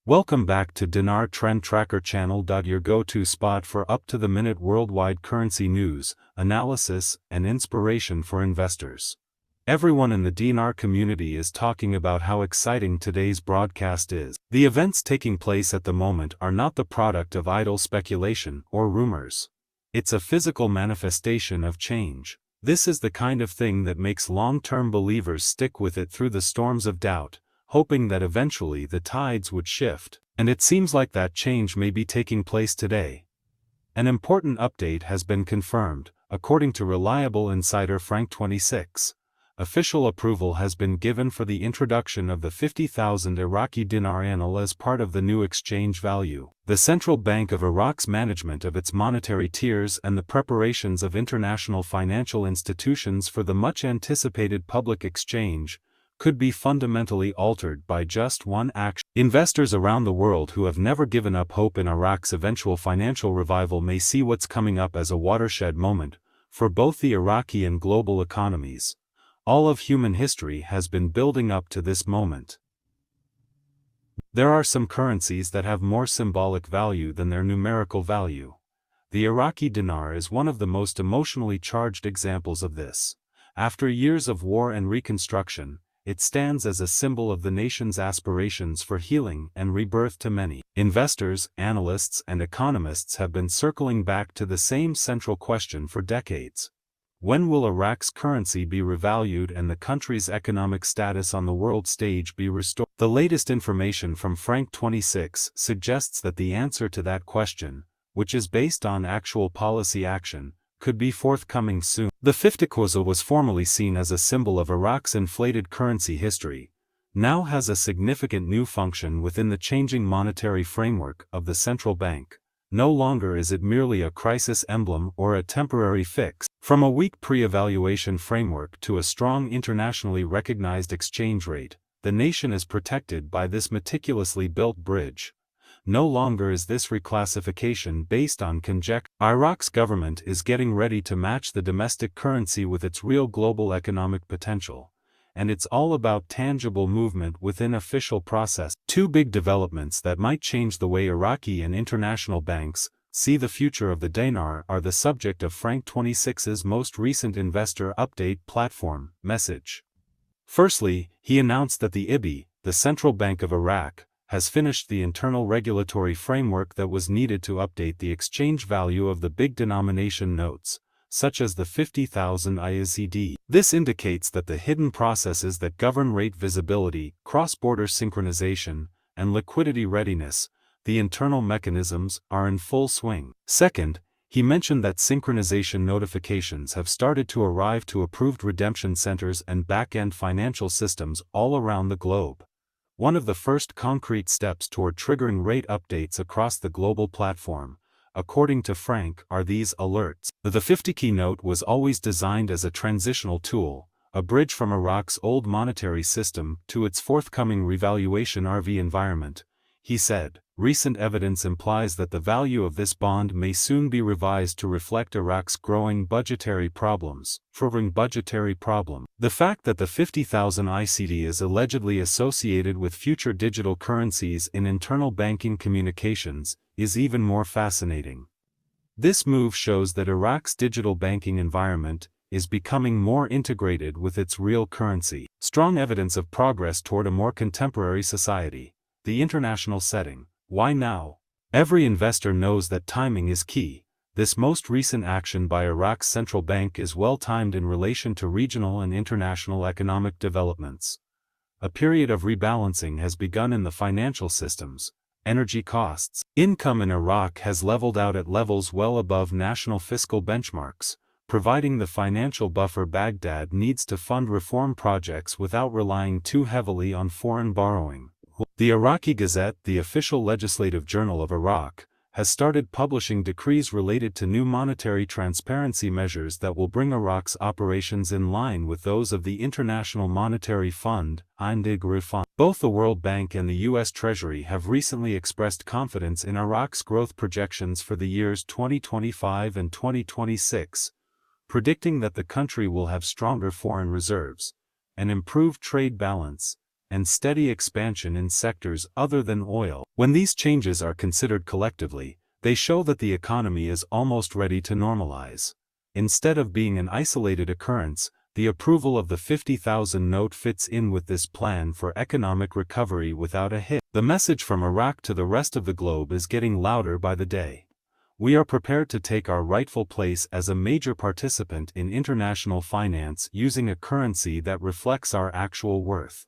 Welcome back to Dinar Trend Tracker channel. Your go-to spot for up-to-the-minute worldwide currency news, analysis, and inspiration for investors. Everyone in the Dinar community is talking about how exciting today's broadcast is. The events taking place at the moment are not the product of idle speculation or rumors. It's a physical manifestation of change. This is the kind of thing that makes long-term believers stick with it through the storms of doubt, hoping that eventually the tides would shift, and it seems like that change may be taking place today. An important update has been confirmed, according to reliable insider Frank26's. Official approval has been given for the introduction of the 50,000 Iraqi Dinar annual as part of the new exchange value. The Central Bank of Iraq's management of its monetary tiers and the preparations of international financial institutions for the much-anticipated public exchange could be fundamentally altered by just one action. Investors around the world who have never given up hope in Iraq's eventual financial revival may see what's coming up as a watershed moment for both the Iraqi and global economies. All of human history has been building up to this moment. There are some currencies that have more symbolic value than their numerical value. The Iraqi dinar is one of the most emotionally charged examples of this. After years of war and reconstruction, it stands as a symbol of the nation's aspirations for healing and rebirth. To many investors, analysts, and economists have been circling back to the same central question for decades. When will Iraq's currency be revalued and the country's economic status on the world stage be restored? The latest information from Frank26 suggests that the answer to that question, which is based on actual policy action, could be forthcoming soon. The 50,000 was formerly seen as a symbol of Iraq's inflated currency history, now has a significant new function within the changing monetary framework of the central bank. No longer is it merely a crisis emblem or a temporary fix. From a weak pre-evaluation framework to a strong internationally recognized exchange rate, the nation is protected by this meticulously built bridge. No longer is this reclassification based on conjecture. Iraq's government is getting ready to match the domestic currency with its real global economic potential. And it's all about tangible movement within official process. Two big developments that might change the way Iraqi and international banks see the future of the dinar are the subject of Frank26's most recent investor update platform message. Firstly, he announced that the IBI, the Central Bank of Iraq, has finished the internal regulatory framework that was needed to update the exchange value of the big denomination notes, such as the 50,000 IQD. This indicates that the hidden processes that govern rate visibility, cross-border synchronization, and liquidity readiness, the internal mechanisms, are in full swing. Second, he mentioned that synchronization notifications have started to arrive to approved redemption centers and back-end financial systems all around the globe. One of the first concrete steps toward triggering rate updates across the global platform, according to Frank, are these alerts. The 50 note was always designed as a transitional tool, a bridge from Iraq's old monetary system to its forthcoming Revaluation RV environment, he said. Recent evidence implies that the value of this bond may soon be revised to reflect Iraq's growing budgetary problems. The fact that the 50,000 IQD is allegedly associated with future digital currencies in internal banking communications is even more fascinating. This move shows that Iraq's digital banking environment is becoming more integrated with its real currency. Strong evidence of progress toward a more contemporary society. The international setting. Why now? Every investor knows that timing is key. This most recent action by Iraq's central bank is well timed in relation to regional and international economic developments. A period of rebalancing has begun in the financial systems. Energy costs. Income in Iraq has leveled out at levels well above national fiscal benchmarks, providing the financial buffer Baghdad needs to fund reform projects without relying too heavily on foreign borrowing. The Iraqi Gazette, the official legislative journal of Iraq, has started publishing decrees related to new monetary transparency measures that will bring Iraq's operations in line with those of the International Monetary Fund, IQD. Both the World Bank and the U.S. Treasury have recently expressed confidence in Iraq's growth projections for the years 2025 and 2026, predicting that the country will have stronger foreign reserves, an improved trade balance, and steady expansion in sectors other than oil. When these changes are considered collectively, they show that the economy is almost ready to normalize. Instead of being an isolated occurrence, the approval of the 50,000 note fits in with this plan for economic recovery without a hitch. The message from Iraq to the rest of the globe is getting louder by the day. We are prepared to take our rightful place as a major participant in international finance using a currency that reflects our actual worth.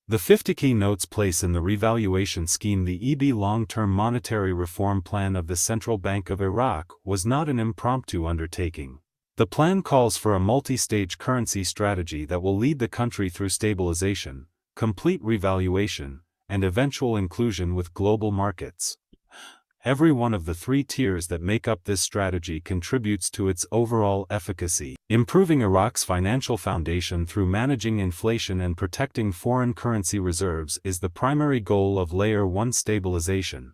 The 50K notes place in the revaluation scheme. The EB long-term monetary reform plan of the Central Bank of Iraq was not an impromptu undertaking. The plan calls for a multi-stage currency strategy that will lead the country through stabilization, complete revaluation, and eventual inclusion with global markets. Every one of the three tiers that make up this strategy contributes to its overall efficacy. Improving Iraq's financial foundation through managing inflation and protecting foreign currency reserves is the primary goal of Layer 1 stabilization.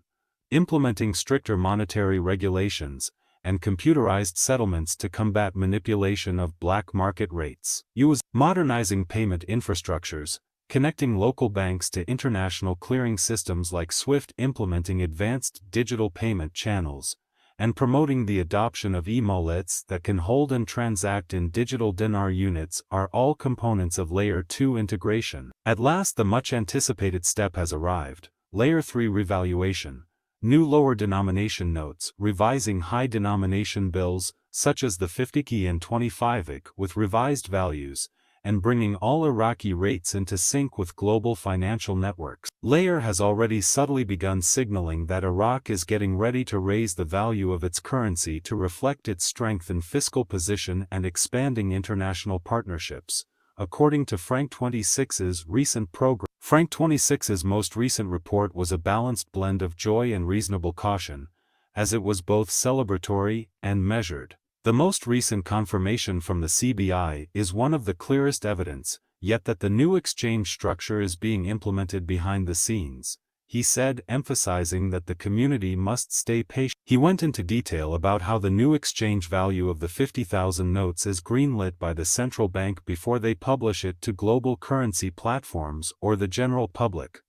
Implementing stricter monetary regulations and computerized settlements to combat manipulation of black market rates. Modernizing payment infrastructures, connecting local banks to international clearing systems like SWIFT, implementing advanced digital payment channels, and promoting the adoption of e-wallets that can hold and transact in digital dinar units are all components of Layer 2 integration. At last, the much-anticipated step has arrived: Layer 3 revaluation. New lower denomination notes, revising high denomination bills, such as the 50K and 25K, with revised values, and bringing all Iraqi rates into sync with global financial networks. Layer has already subtly begun signaling that Iraq is getting ready to raise the value of its currency to reflect its strength in fiscal position and expanding international partnerships, according to Frank26's recent program. Frank26's most recent report was a balanced blend of joy and reasonable caution, as it was both celebratory and measured. The most recent confirmation from the CBI is one of the clearest evidence, yet that the new exchange structure is being implemented behind the scenes, he said, emphasizing that the community must stay patient. He went into detail about how the new exchange value of the 50,000 notes is greenlit by the central bank before they publish it to global currency platforms or the general public,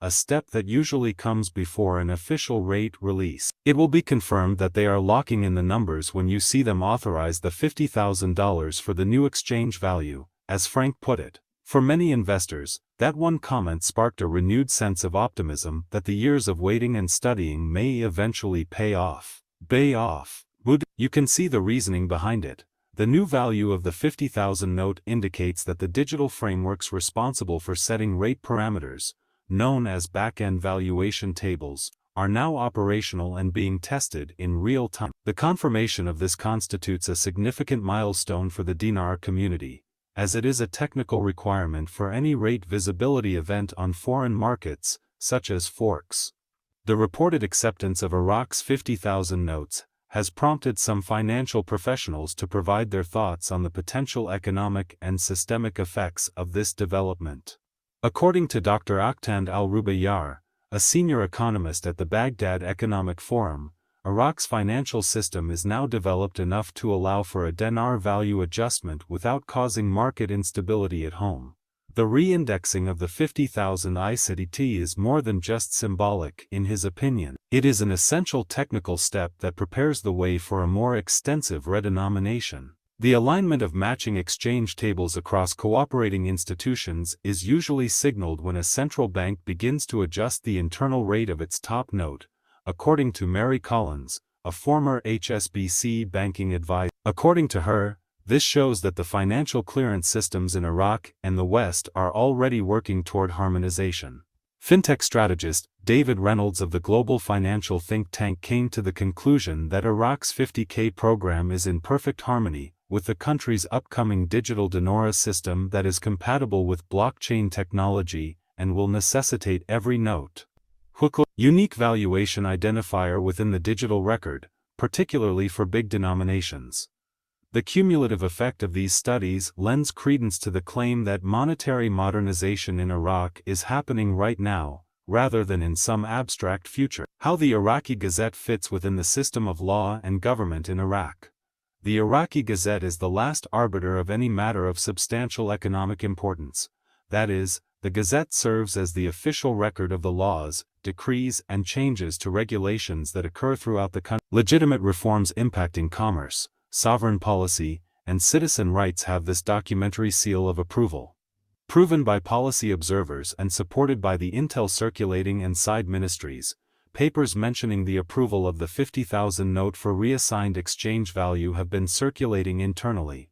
a step that usually comes before an official rate release. It will be confirmed that they are locking in the numbers when you see them authorize the $50,000 for the new exchange value, as Frank put it. For many investors, that one comment sparked a renewed sense of optimism that the years of waiting and studying may eventually pay off. You can see the reasoning behind it. The new value of the 50,000 note indicates that the digital frameworks responsible for setting rate parameters, known as back-end valuation tables, are now operational and being tested in real time. The confirmation of this constitutes a significant milestone for the Dinar community, as it is a technical requirement for any rate visibility event on foreign markets, such as Forex. The reported acceptance of Iraq's 50,000 notes has prompted some financial professionals to provide their thoughts on the potential economic and systemic effects of this development. According to Dr. Aktand al-Rubayyar, a senior economist at the Baghdad Economic Forum, Iraq's financial system is now developed enough to allow for a dinar value adjustment without causing market instability at home. The re-indexing of the 50,000 ICT is more than just symbolic, in his opinion. It is an essential technical step that prepares the way for a more extensive redenomination. The alignment of matching exchange tables across cooperating institutions is usually signaled when a central bank begins to adjust the internal rate of its top note, according to Mary Collins, a former HSBC banking advisor. According to her, this shows that the financial clearance systems in Iraq and the West are already working toward harmonization. Fintech strategist David Reynolds of the global financial think tank came to the conclusion that Iraq's 50K program is in perfect harmony with the country's upcoming digital dinar system that is compatible with blockchain technology and will necessitate every note unique valuation identifier within the digital record, particularly for big denominations. The cumulative effect of these studies lends credence to the claim that monetary modernization in Iraq is happening right now, rather than in some abstract future. How the Iraqi Gazette fits within the system of law and government in Iraq. The Iraqi Gazette is the last arbiter of any matter of substantial economic importance, that is, the Gazette serves as the official record of the laws, decrees, and changes to regulations that occur throughout the country. Legitimate reforms impacting commerce, sovereign policy, and citizen rights have this documentary seal of approval. Proven by policy observers and supported by the intel circulating and side ministries, papers mentioning the approval of the 50,000 note for reassigned exchange value have been circulating internally.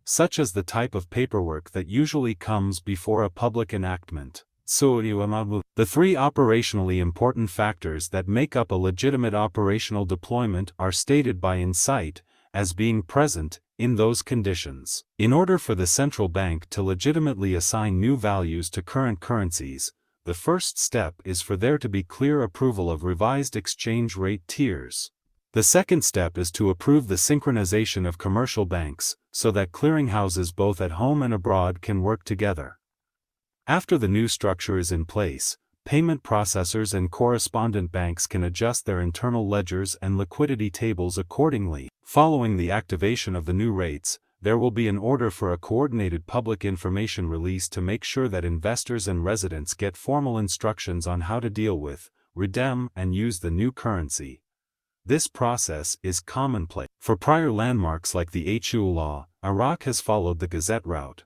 Such as the type of paperwork that usually comes before a public enactment. The three operationally important factors that make up a legitimate operational deployment are stated by Insight as being present in those conditions. In order for the central bank to legitimately assign new values to current currencies, the first step is for there to be clear approval of revised exchange rate tiers. The second step is to approve the synchronization of commercial banks, so that clearinghouses both at home and abroad can work together. After the new structure is in place, payment processors and correspondent banks can adjust their internal ledgers and liquidity tables accordingly. Following the activation of the new rates, there will be an order for a coordinated public information release to make sure that investors and residents get formal instructions on how to deal with, redeem, and use the new currency. This process is commonplace. For prior landmarks like the HU law, Iraq has followed the Gazette route.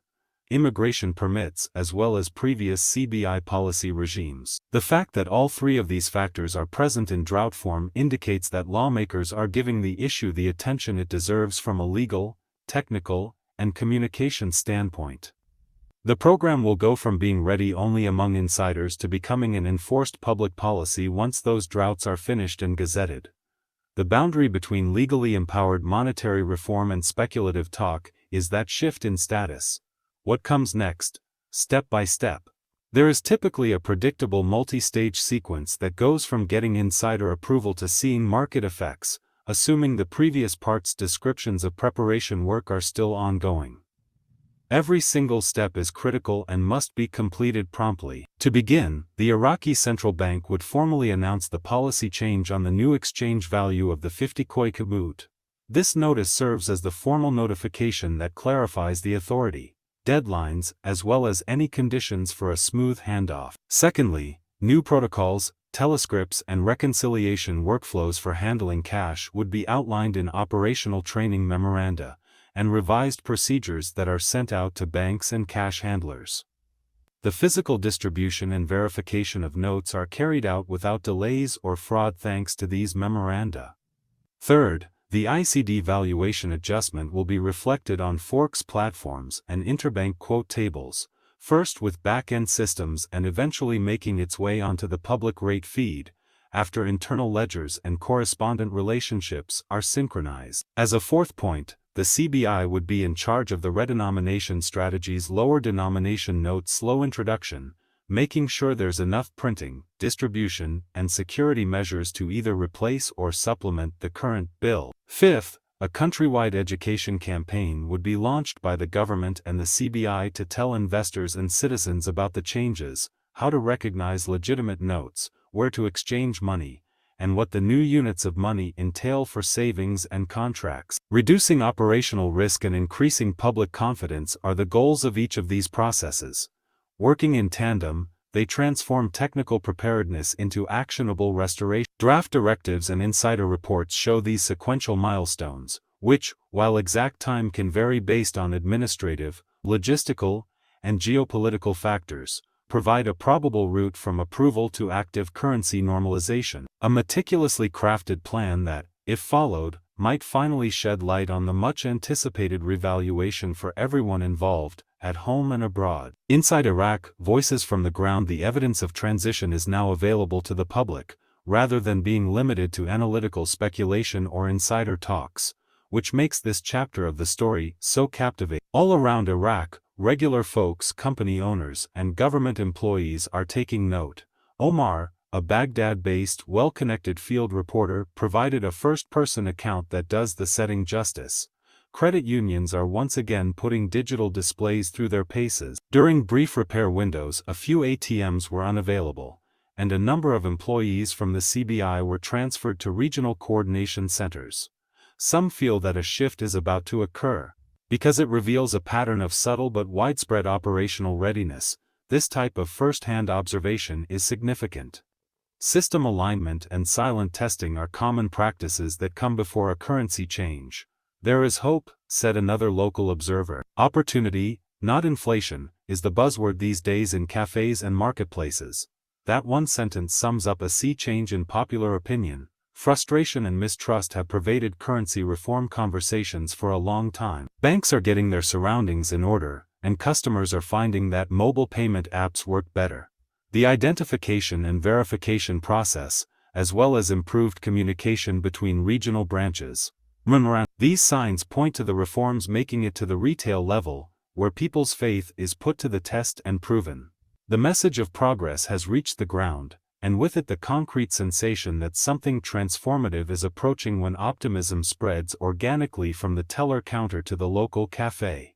Immigration permits as well as previous CBI policy regimes. The fact that all three of these factors are present in drought form indicates that lawmakers are giving the issue the attention it deserves from a legal, technical, and communication standpoint. The program will go from being ready only among insiders to becoming an enforced public policy once those droughts are finished and gazetted. The boundary between legally empowered monetary reform and speculative talk is that shift in status. What comes next? Step by step. There is typically a predictable multi-stage sequence that goes from getting insider approval to seeing market effects, assuming the previous part's descriptions of preparation work are still ongoing. Every single step is critical and must be completed promptly. To begin, the Iraqi central bank would formally announce the policy change on the new exchange value of the 50 koi kabut. This notice serves as the formal notification that clarifies the authority, deadlines, as well as any conditions for a smooth handoff. Secondly, new protocols, telescripts, and reconciliation workflows for handling cash would be outlined in operational training memoranda, and revised procedures that are sent out to banks and cash handlers. The physical distribution and verification of notes are carried out without delays or fraud thanks to these memoranda. Third, the IQD valuation adjustment will be reflected on Forex platforms and interbank quote tables, first with back-end systems and eventually making its way onto the public rate feed, after internal ledgers and correspondent relationships are synchronized. As a fourth point, the CBI would be in charge of the redenomination strategy's lower denomination note slow introduction, making sure there's enough printing, distribution, and security measures to either replace or supplement the current bill. Fifth, a countrywide education campaign would be launched by the government and the CBI to tell investors and citizens about the changes, how to recognize legitimate notes, where to exchange money, and what the new units of money entail for savings and contracts. Reducing operational risk and increasing public confidence are the goals of each of these processes. Working in tandem, they transform technical preparedness into actionable restoration. Draft directives and insider reports show these sequential milestones, which, while exact time can vary based on administrative, logistical, and geopolitical factors, provide a probable route from approval to active currency normalization. A meticulously crafted plan that, if followed, might finally shed light on the much-anticipated revaluation for everyone involved, at home and abroad. Inside Iraq, voices from the ground. The evidence of transition is now available to the public, rather than being limited to analytical speculation or insider talks, which makes this chapter of the story so captivating. All around Iraq, regular folks, company owners, and government employees are taking note. Omar, a Baghdad-based, well-connected field reporter, provided a first-person account that does the setting justice. Credit unions are once again putting digital displays through their paces. During brief repair windows, a few ATMs were unavailable, and a number of employees from the CBI were transferred to regional coordination centers. Some feel that a shift is about to occur, because it reveals a pattern of subtle but widespread operational readiness. This type of first-hand observation is significant. System alignment and silent testing are common practices that come before a currency change. There is hope, said another local observer. Opportunity, not inflation, is the buzzword these days in cafes and marketplaces. That one sentence sums up a sea change in popular opinion. Frustration and mistrust have pervaded currency reform conversations for a long time. Banks are getting their surroundings in order, and customers are finding that mobile payment apps work better. The identification and verification process, as well as improved communication between regional branches. These signs point to the reforms making it to the retail level, where people's faith is put to the test and proven. The message of progress has reached the ground, and with it the concrete sensation that something transformative is approaching when optimism spreads organically from the teller counter to the local cafe.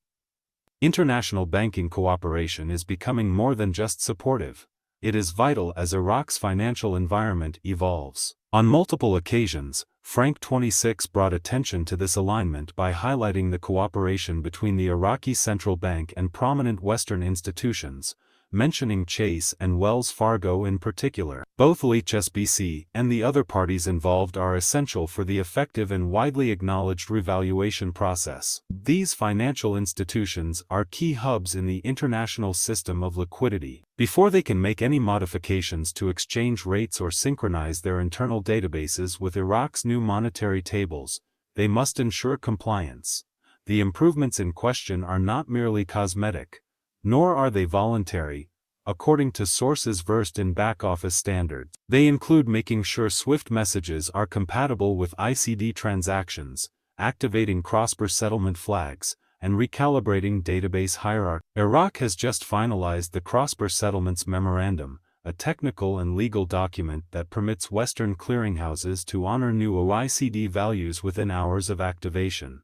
International banking cooperation is becoming more than just supportive. It is vital as Iraq's financial environment evolves. On multiple occasions, Frank26 brought attention to this alignment by highlighting the cooperation between the Iraqi central bank and prominent Western institutions, mentioning Chase and Wells Fargo in particular. Both HSBC and the other parties involved are essential for the effective and widely acknowledged revaluation process. These financial institutions are key hubs in the international system of liquidity. Before they can make any modifications to exchange rates or synchronize their internal databases with Iraq's new monetary tables, they must ensure compliance. The improvements in question are not merely cosmetic, nor are they voluntary, according to sources versed in back-office standards. They include making sure SWIFT messages are compatible with IQD transactions, activating cross-border settlement flags, and recalibrating database hierarchy. Iraq has just finalized the cross-border settlements memorandum, a technical and legal document that permits Western clearinghouses to honor new IQD values within hours of activation.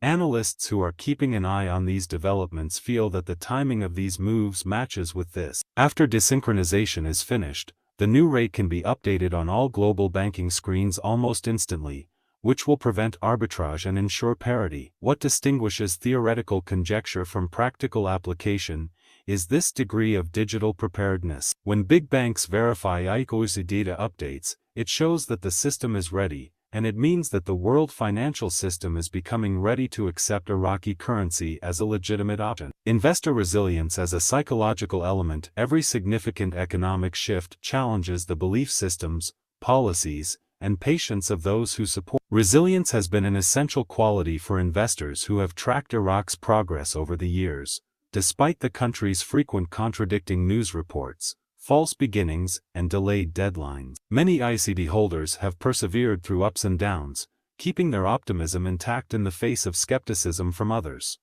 Analysts who are keeping an eye on these developments feel that the timing of these moves matches with this. After desynchronization is finished, the new rate can be updated on all global banking screens almost instantly, which will prevent arbitrage and ensure parity. What distinguishes theoretical conjecture from practical application is this degree of digital preparedness. When big banks verify IQD data updates, it shows that the system is ready, and it means that the world financial system is becoming ready to accept Iraqi currency as a legitimate option. Investor resilience as a psychological element. Every significant economic shift challenges the belief systems, policies, and patience of those who support. Resilience has been an essential quality for investors who have tracked Iraq's progress over the years, despite the country's frequent contradicting news reports, false beginnings, and delayed deadlines. Many IQD holders have persevered through ups and downs, keeping their optimism intact in the face of skepticism from others.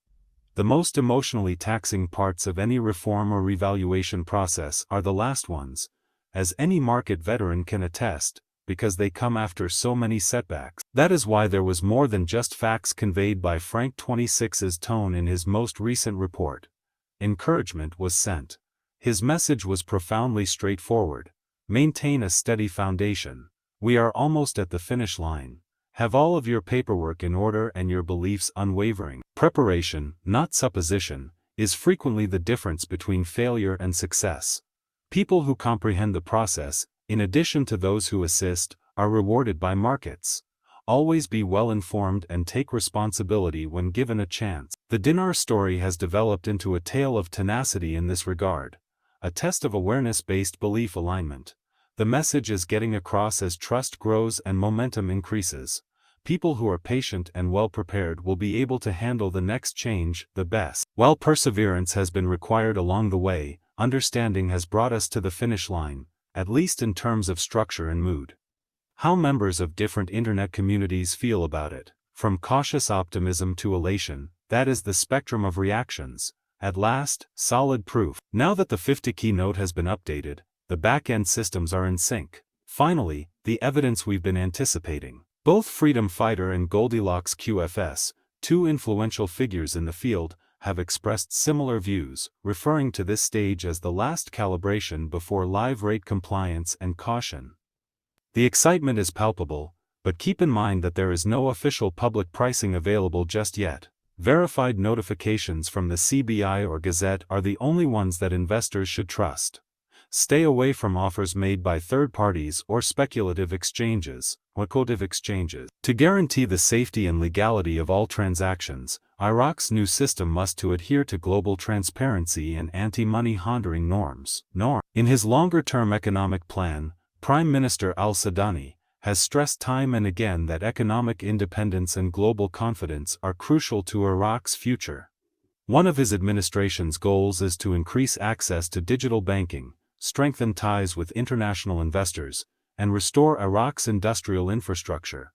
The most emotionally taxing parts of any reform or revaluation process are the last ones, as any market veteran can attest, because they come after so many setbacks. That is why there was more than just facts conveyed by Frank26's tone in his most recent report. Encouragement was sent. His message was profoundly straightforward. Maintain a steady foundation. We are almost at the finish line. Have all of your paperwork in order and your beliefs unwavering. Preparation, not supposition, is frequently the difference between failure and success. People who comprehend the process, in addition to those who assist, are rewarded by markets. Always be well informed and take responsibility when given a chance. The Dinar story has developed into a tale of tenacity in this regard. A test of awareness-based belief alignment. The message is getting across as trust grows and momentum increases. People who are patient and well-prepared will be able to handle the next change the best. While perseverance has been required along the way, understanding has brought us to the finish line, at least in terms of structure and mood. How members of different internet communities feel about it. From cautious optimism to elation, that is the spectrum of reactions. At last, solid proof. Now that the 50 keynote has been updated, the back-end systems are in sync. Finally, the evidence we've been anticipating. Both Freedom Fighter and Goldilocks QFS, two influential figures in the field, have expressed similar views, referring to this stage as the last calibration before live rate compliance and caution. The excitement is palpable, but keep in mind that there is no official public pricing available just yet. Verified notifications from the CBI or Gazette are the only ones that investors should trust. Stay away from offers made by third parties or speculative exchanges. To guarantee the safety and legality of all transactions, Iraq's new system must adhere to global transparency and anti-money laundering norms. In his longer-term economic plan, Prime Minister al-Sudani has stressed time and again that economic independence and global confidence are crucial to Iraq's future. One of his administration's goals is to increase access to digital banking, strengthen ties with international investors, and restore Iraq's industrial infrastructure.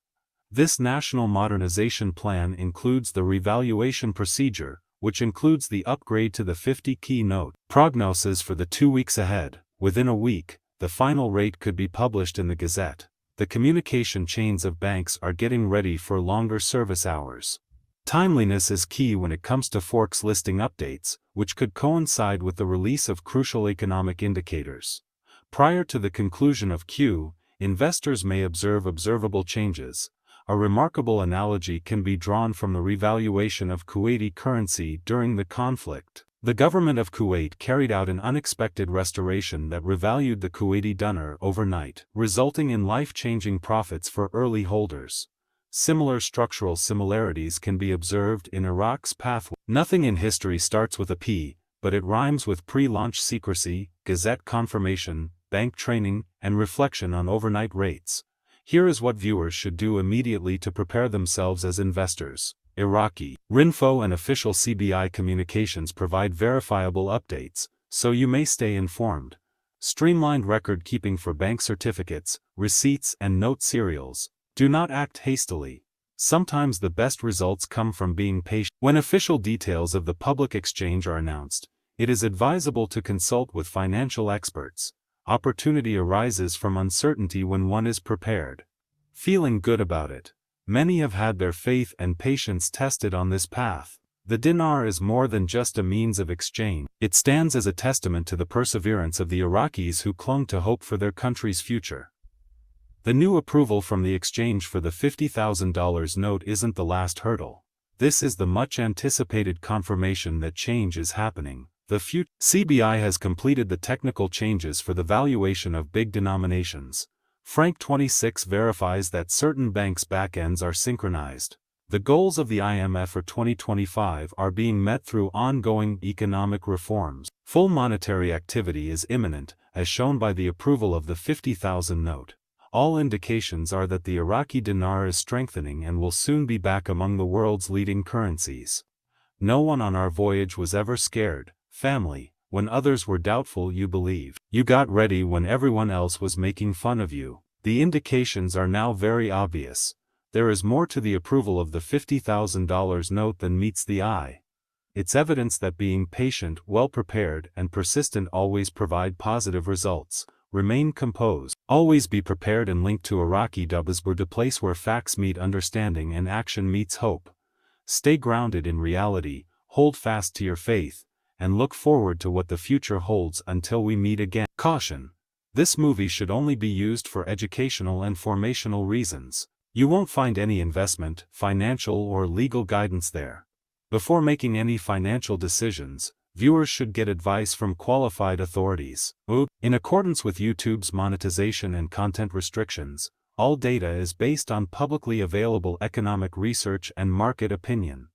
This national modernization plan includes the revaluation procedure, which includes the upgrade to the 50-key note. Prognosis for the 2 weeks ahead: within a week, the final rate could be published in the Gazette. The communication chains of banks are getting ready for longer service hours. Timeliness is key when it comes to Forex listing updates, which could coincide with the release of crucial economic indicators. Prior to the conclusion of Q, investors may observe observable changes. A remarkable analogy can be drawn from the revaluation of Kuwaiti currency during the conflict. The government of Kuwait carried out an unexpected restoration that revalued the Kuwaiti dinar overnight, resulting in life-changing profits for early holders. Similar structural similarities can be observed in Iraq's pathway. Nothing in history starts with a P, but it rhymes with pre-launch secrecy, Gazette confirmation, bank training, and reflection on overnight rates. Here is what viewers should do immediately to prepare themselves as investors. Iraqi Rinfo and official CBI communications provide verifiable updates, so you may stay informed. Streamlined record keeping for bank certificates, receipts, and note serials. Do not act hastily. Sometimes the best results come from being patient. When official details of the public exchange are announced, it is advisable to consult with financial experts. Opportunity arises from uncertainty when one is prepared. Feeling good about it. Many have had their faith and patience tested on this path. The dinar is more than just a means of exchange. It stands as a testament to the perseverance of the Iraqis who clung to hope for their country's future. The new approval from the exchange for the $50,000 note isn't the last hurdle. This is the much-anticipated confirmation that change is happening. The CBI has completed the technical changes for the valuation of big denominations. Frank26 verifies that certain banks' backends are synchronized. The goals of the IMF for 2025 are being met through ongoing economic reforms. Full monetary activity is imminent, as shown by the approval of the 50,000 note. All indications are that the Iraqi dinar is strengthening and will soon be back among the world's leading currencies. No one on our voyage was ever scared, family. When others were doubtful, you believed. You got ready when everyone else was making fun of you. The indications are now very obvious. There is more to the approval of the $50,000 note than meets the eye. It's evidence that being patient, well-prepared, and persistent always provide positive results. Remain composed. Always be prepared and linked to Iraqi Dinar, the place where facts meet understanding and action meets hope. Stay grounded in reality, hold fast to your faith, and look forward to what the future holds until we meet again. Caution: this movie should only be used for educational and formational reasons. You won't find any investment, financial, or legal guidance there. Before making any financial decisions, viewers should get advice from qualified authorities. In accordance with YouTube's monetization and content restrictions, all data is based on publicly available economic research and market opinion.